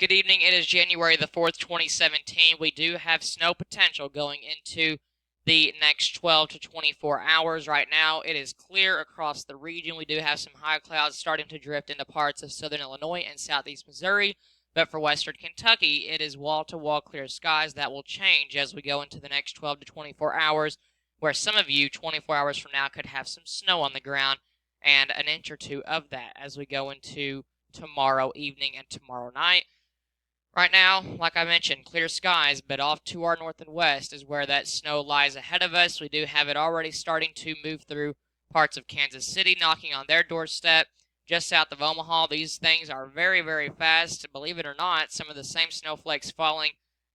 Good evening. It is January the 4th, 2017. We do have snow potential going into the next 12 to 24 hours. Right now, it is clear across the region. We do have some high clouds starting to drift into parts of southern Illinois and southeast Missouri. But for western Kentucky, it is wall-to-wall clear skies. That will change as we go into the next 12 to 24 hours, where some of you 24 hours from now could have some snow on the ground and an inch or two of that as we go into tomorrow evening and tomorrow night. Right now, like I mentioned, clear skies, but off to our north and west is where that snow lies ahead of us. We do have it already starting to move through parts of Kansas City, knocking on their doorstep. Just south of Omaha, these things are very, very fast. Believe it or not, some of the same snowflakes falling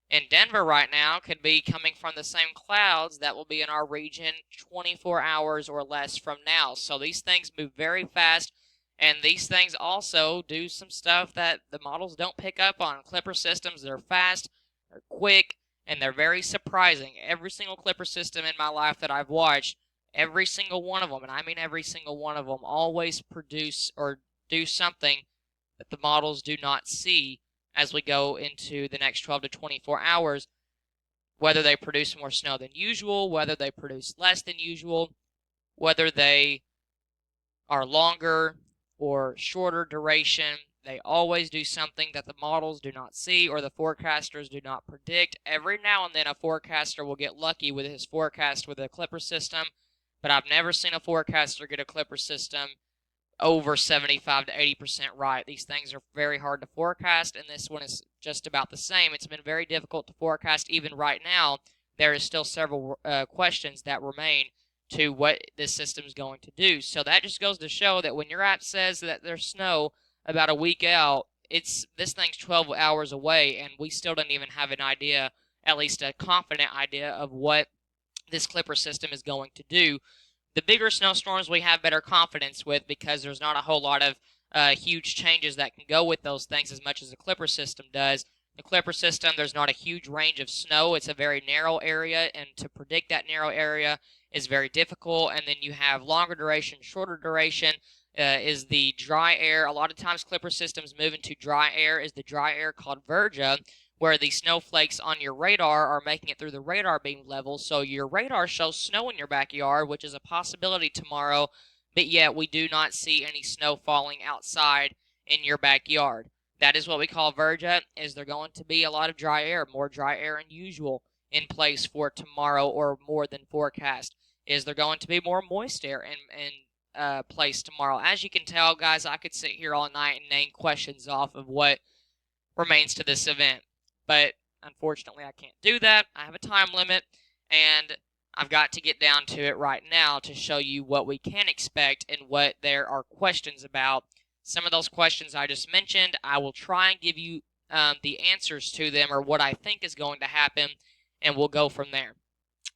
in Denver right now could be coming from the same clouds that will be in our region 24 hours or less from now. So these things move very fast. And these things also do some stuff that the models don't pick up on. Clipper systems, they're fast, they're quick, and they're very surprising. Every single Clipper system in my life that I've watched, every single one of them, and I mean every single one of them, always produce or do something that the models do not see as we go into the next 12 to 24 hours, whether they produce more snow than usual, whether they produce less than usual, whether they are longer or shorter duration. They always do something that the models do not see or the forecasters do not predict. Every now and then a forecaster will get lucky with his forecast with a Clipper system, but I've never seen a forecaster get a Clipper system over 75 to 80% right. These things are very hard to forecast, and this one is just about the same. It's been very difficult to forecast. Even right now, there is still several questions that remain to what this system is going to do. So that just goes to show that when your app says that there's snow about a week out, this thing's 12 hours away, and we still don't even have an idea, at least a confident idea, of what this Clipper system is going to do. The bigger snowstorms we have better confidence with because there's not a whole lot of huge changes that can go with those things as much as the Clipper system does. The Clipper system, there's not a huge range of snow. It's a very narrow area, and to predict that narrow area is very difficult. And then you have longer duration, shorter duration is the dry air. A lot of times Clipper systems move into dry air. Is the dry air called Verja, where the snowflakes on your radar are making it through the radar beam level. So your radar shows snow in your backyard, which is a possibility tomorrow, but yet we do not see any snow falling outside in your backyard. That is what we call Verja. Is there going to be a lot of dry air, more dry air than usual in place for tomorrow or more than forecast? Is there going to be more moist air in place tomorrow? As you can tell, guys, I could sit here all night and name questions off of what remains to this event. But unfortunately, I can't do that. I have a time limit, and I've got to get down to it right now to show you what we can expect and what there are questions about. Some of those questions I just mentioned, I will try and give you the answers to them or what I think is going to happen, and we'll go from there.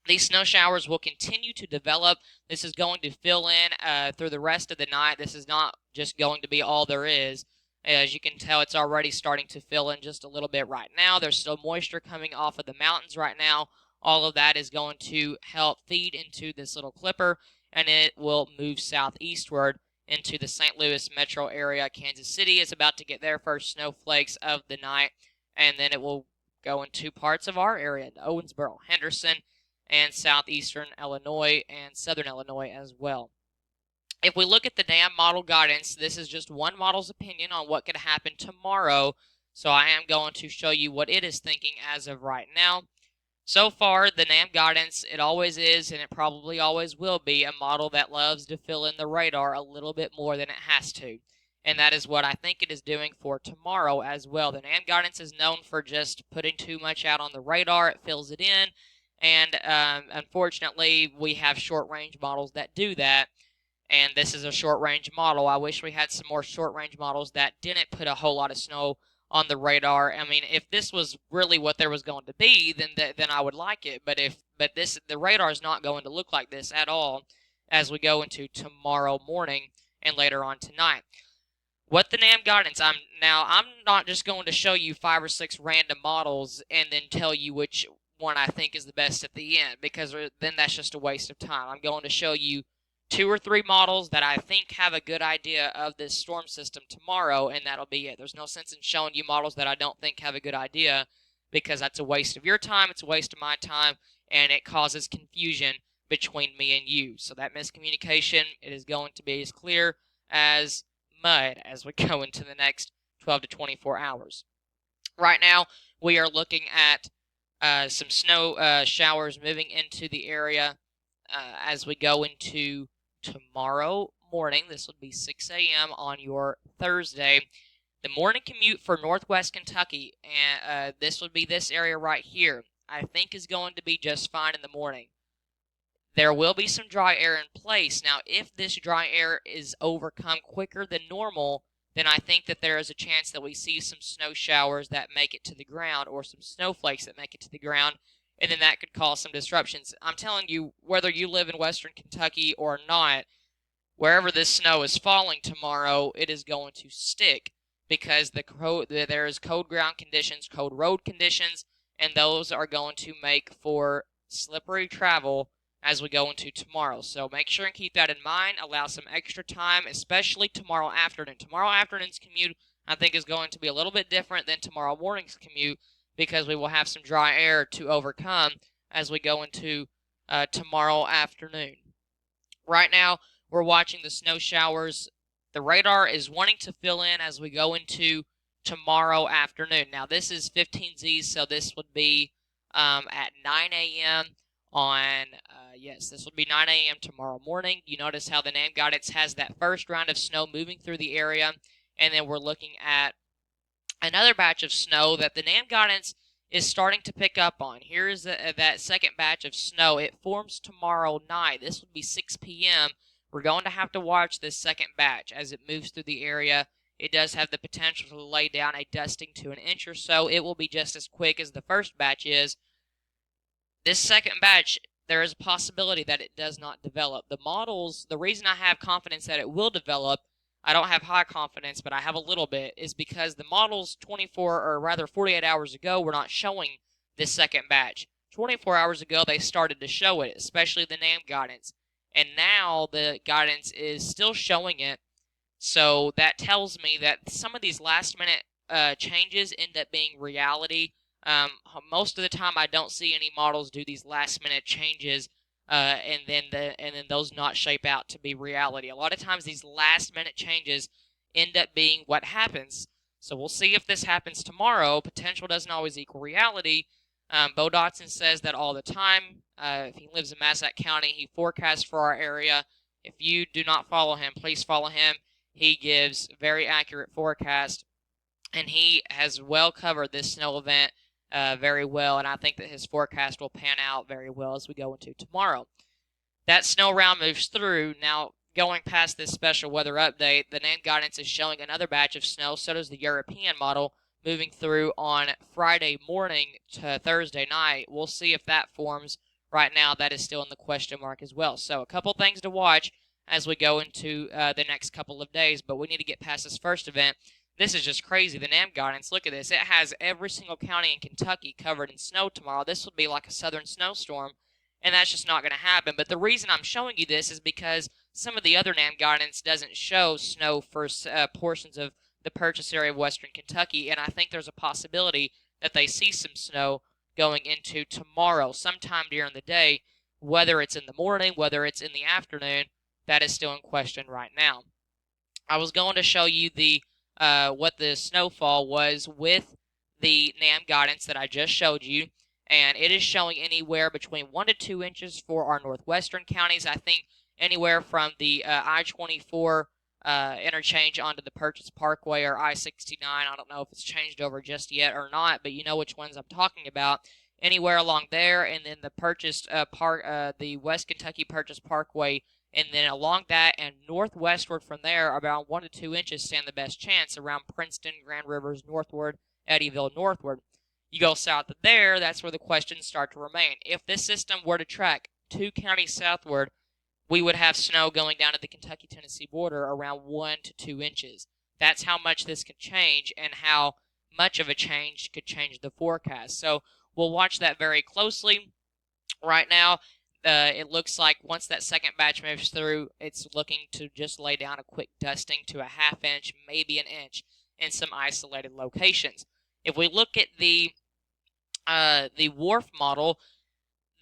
These snow showers will continue to develop. This is going to fill in through the rest of the night. This is not just going to be all there is. As you can tell, it's already starting to fill in just a little bit right now. There's still moisture coming off of the mountains right now. All of that is going to help feed into this little clipper, and it will move southeastward into the St. Louis metro area. Kansas City is about to get their first snowflakes of the night, and then it will go into parts of our area, Owensboro, Henderson, and southeastern Illinois and southern Illinois as well. If we look at the NAM model guidance, this is just one model's opinion on what could happen tomorrow, so I am going to show you what it is thinking as of right now. So far, the NAM guidance, it always is, and it probably always will be, a model that loves to fill in the radar a little bit more than it has to. And that is what I think it is doing for tomorrow as well. The NAM guidance is known for just putting too much out on the radar. It fills it in, and unfortunately, we have short-range models that do that. And this is a short-range model. I wish we had some more short-range models that didn't put a whole lot of snow on the radar. I mean, if this was really what there was going to be, then I would like it. But the radar is not going to look like this at all as we go into tomorrow morning and later on tonight. What the NAM guidance, I'm not just going to show you 5 or 6 random models and then tell you which one I think is the best at the end, because then that's just a waste of time. I'm going to show you 2 or 3 models that I think have a good idea of this storm system tomorrow, and that'll be it. There's no sense in showing you models that I don't think have a good idea, because that's a waste of your time, it's a waste of my time, and it causes confusion between me and you. So that miscommunication, it is going to be as clear as mud as we go into the next 12 to 24 hours. Right now, we are looking at some snow showers moving into the area as we go into tomorrow morning. This would be 6 a.m. on your Thursday. The morning commute for Northwest Kentucky, and this would be this area right here, I think is going to be just fine in the morning. There will be some dry air in place. Now, if this dry air is overcome quicker than normal, then I think that there is a chance that we see some snow showers that make it to the ground, or some snowflakes that make it to the ground, and then that could cause some disruptions. I'm telling you, whether you live in western Kentucky or not, wherever this snow is falling tomorrow, it is going to stick, because there is cold ground conditions, cold road conditions, and those are going to make for slippery travel as we go into tomorrow. So make sure and keep that in mind. Allow some extra time, especially tomorrow afternoon. Tomorrow afternoon's commute, I think, is going to be a little bit different than tomorrow morning's commute, because we will have some dry air to overcome as we go into tomorrow afternoon. Right now, we're watching the snow showers. The radar is wanting to fill in as we go into tomorrow afternoon. Now, this is 15Z, so this would be at 9 a.m. on, yes, this would be 9 a.m. tomorrow morning. You notice how the name guidance has that first round of snow moving through the area, and then we're looking at another batch of snow that the name guidance is starting to pick up on. Here's that second batch of snow. It forms tomorrow night. This would be 6 p.m. We're going to have to watch this second batch as it moves through the area. It does have the potential to lay down a dusting to an inch or so. It will be just as quick as the first batch is. This second batch, there is a possibility that it does not develop. The models, the reason I have confidence that it will develop, I don't have high confidence, but I have a little bit, is because the models 48 hours ago were not showing this second batch. 24 hours ago, they started to show it, especially the name guidance. And now the guidance is still showing it. So that tells me that some of these last minute changes end up being reality. Most of the time, I don't see any models do these last minute changes and then those not shape out to be reality. A lot of times these last minute changes end up being what happens. So we'll see if this happens tomorrow. Potential doesn't always equal reality. Bo Dotson says that all the time. If he lives in Massac County, he forecasts for our area. If you do not follow him, please follow him. He gives very accurate forecast, and he has well covered this snow event very well, and I think that his forecast will pan out very well as we go into tomorrow. That snow round moves through. Now, going past this special weather update, the name guidance is showing another batch of snow. So does the European model, moving through on Friday morning to Thursday night. We'll see if that forms. Right now, that is still in the question mark as well. So a couple things to watch as we go into the next couple of days, but we need to get past this first event. This is just crazy. The NAM guidance, look at this. It has every single county in Kentucky covered in snow tomorrow. This would be like a southern snowstorm, and that's just not going to happen. But the reason I'm showing you this is because some of the other NAM guidance doesn't show snow for portions of the purchase area of western Kentucky, and I think there's a possibility that they see some snow going into tomorrow, sometime during the day. Whether it's in the morning, whether it's in the afternoon, that is still in question right now. I was going to show you the what the snowfall was with the NAM guidance that I just showed you, and it is showing anywhere between 1 to 2 inches for our northwestern counties. I think anywhere from the I-24 interchange onto the Purchase Parkway or I-69. I don't know if it's changed over just yet or not, but you know which ones I'm talking about. Anywhere along there, and then the West Kentucky Purchase Parkway, and then along that and northwestward from there, about 1 to 2 inches stand the best chance around Princeton, Grand Rivers northward, Eddyville northward. You go south of there, that's where the questions start to remain. If this system were to track 2 counties southward, we would have snow going down to the Kentucky-Tennessee border around 1 to 2 inches. That's how much this could change, and how much of a change could change the forecast. So we'll watch that very closely. Right now, it looks like once that second batch moves through, it's looking to just lay down a quick dusting to a ½ inch, maybe an inch, in some isolated locations. If we look at the WRF model,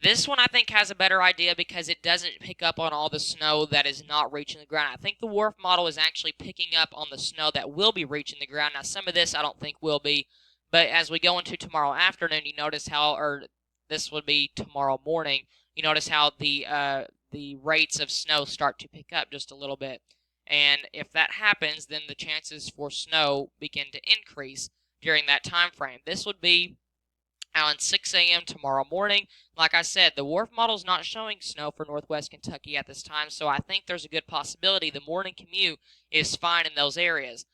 this one I think has a better idea because it doesn't pick up on all the snow that is not reaching the ground. I think the WRF model is actually picking up on the snow that will be reaching the ground. Now, some of this I don't think will be, but as we go into tomorrow afternoon, you notice how, or this would be tomorrow morning, you notice how the rates of snow start to pick up just a little bit. And if that happens, then the chances for snow begin to increase during that time frame. This would be around 6 a.m. tomorrow morning. Like I said, the WRF model is not showing snow for northwest Kentucky at this time, so I think there's a good possibility the morning commute is fine in those areas.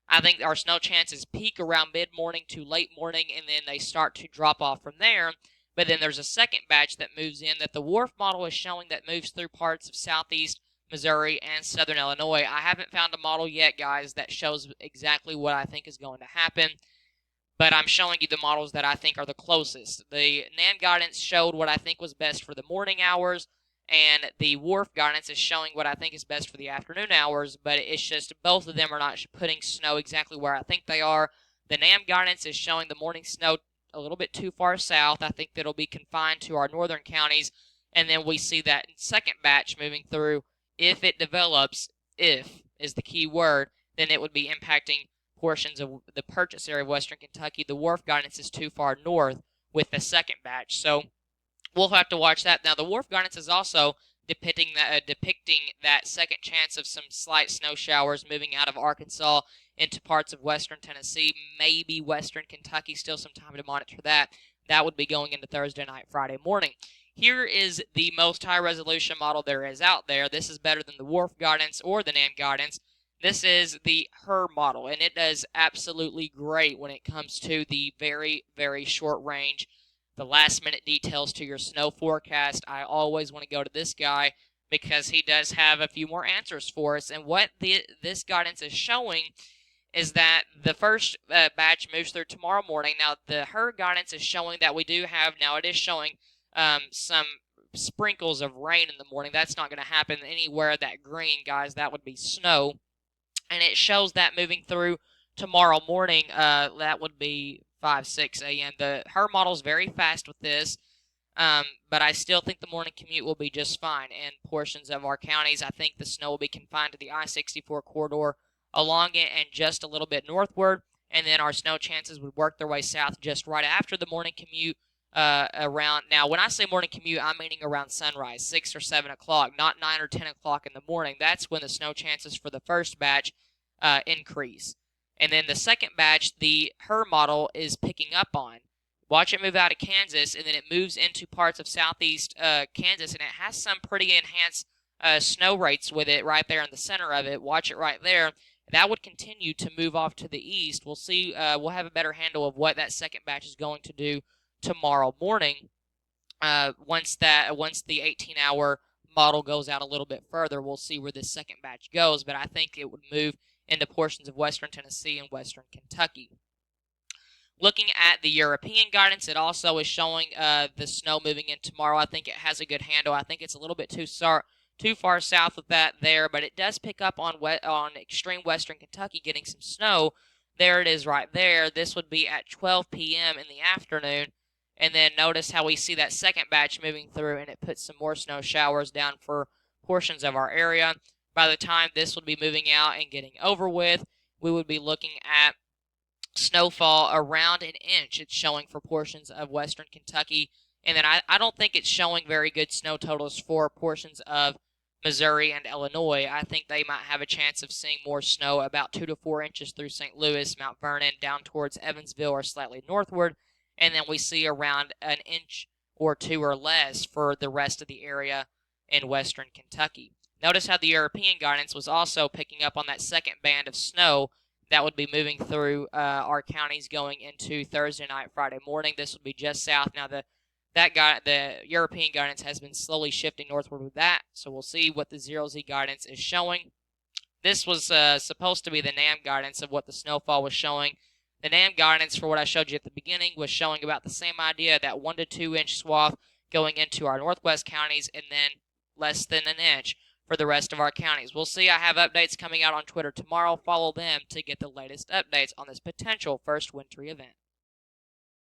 I think our snow chances peak around mid-morning to late morning, and then they start to drop off from there. But then there's a second batch that moves in that the WRF model is showing that moves through parts of southeast Missouri and southern Illinois. I haven't found a model yet, guys, that shows exactly what I think is going to happen, but I'm showing you the models that I think are the closest. The NAM guidance showed what I think was best for the morning hours, and the WRF guidance is showing what I think is best for the afternoon hours, but it's just both of them are not putting snow exactly where I think they are. The NAM guidance is showing the morning snow a little bit too far south. I think that'll be confined to our northern counties, and then we see that second batch moving through. If it develops, if is the key word, then it would be impacting portions of the purchase area of western Kentucky. The WRF guidance is too far north with the second batch, so we'll have to watch that. Now, the WRF guidance is also depicting that second chance of some slight snow showers moving out of Arkansas into parts of western Tennessee, maybe western Kentucky. Still some time to monitor that. That would be going into Thursday night, Friday morning. Here is the most high-resolution model there is out there. This is better than the WRF guidance or the NAM guidance. This is the THU model, and it does absolutely great when it comes to the very, very short range, the last-minute details to your snow forecast. I always want to go to this guy because he does have a few more answers for us. And what this guidance is showing is that the first batch moves through tomorrow morning. Now, the THU guidance is showing that we do have, now it is showing some sprinkles of rain in the morning. That's not going to happen anywhere that green, guys. That would be snow. And it shows that moving through tomorrow morning, that would be 5, 6 a.m. The THU model is very fast with this, but I still think the morning commute will be just fine in portions of our counties. I think the snow will be confined to the I-64 corridor along it and just a little bit northward, and then our snow chances would work their way south just right after the morning commute around. Now, when I say morning commute, I'm meaning around sunrise, 6 or 7 o'clock, not 9 or 10 o'clock in the morning. That's when the snow chances for the first batch increase. And then the second batch, the THU model is picking up on. Watch it move out of Kansas, and then it moves into parts of southeast Kansas, and it has some pretty enhanced snow rates with it right there in the center of it. Watch it right there. That would continue to move off to the east. We'll see. We'll have a better handle of what that second batch is going to do tomorrow morning. Once the 18-hour model goes out a little bit further, we'll see where this second batch goes. But I think it would move into portions of western Tennessee and western Kentucky. Looking at the European guidance, it also is showing the snow moving in tomorrow. I think it has a good handle. I think it's a little bit too far south of that there, but it does pick up on extreme western Kentucky getting some snow. There it is right there. This would be at 12 p.m. in the afternoon. And then notice how we see that second batch moving through, and it puts some more snow showers down for portions of our area. By the time this would be moving out and getting over with, we would be looking at snowfall around an inch. It's showing for portions of western Kentucky. And then I don't think it's showing very good snow totals for portions of Missouri and Illinois. I think they might have a chance of seeing more snow, about 2 to 4 inches through St. Louis, Mount Vernon, down towards Evansville or slightly northward. And then we see around an inch or two or less for the rest of the area in western Kentucky. Notice how the European guidance was also picking up on that second band of snow that would be moving through our counties going into Thursday night, Friday morning. This would be just south. Now, the European guidance has been slowly shifting northward with that, so we'll see what the 0Z guidance is showing. This was supposed to be the NAM guidance of what the snowfall was showing. The NAM guidance, for what I showed you at the beginning, was showing about the same idea, that 1 to 2 inch swath going into our northwest counties, and then less than an inch for the rest of our counties. We'll see. I have updates coming out on Twitter tomorrow. Follow them to get the latest updates on this potential first wintry event.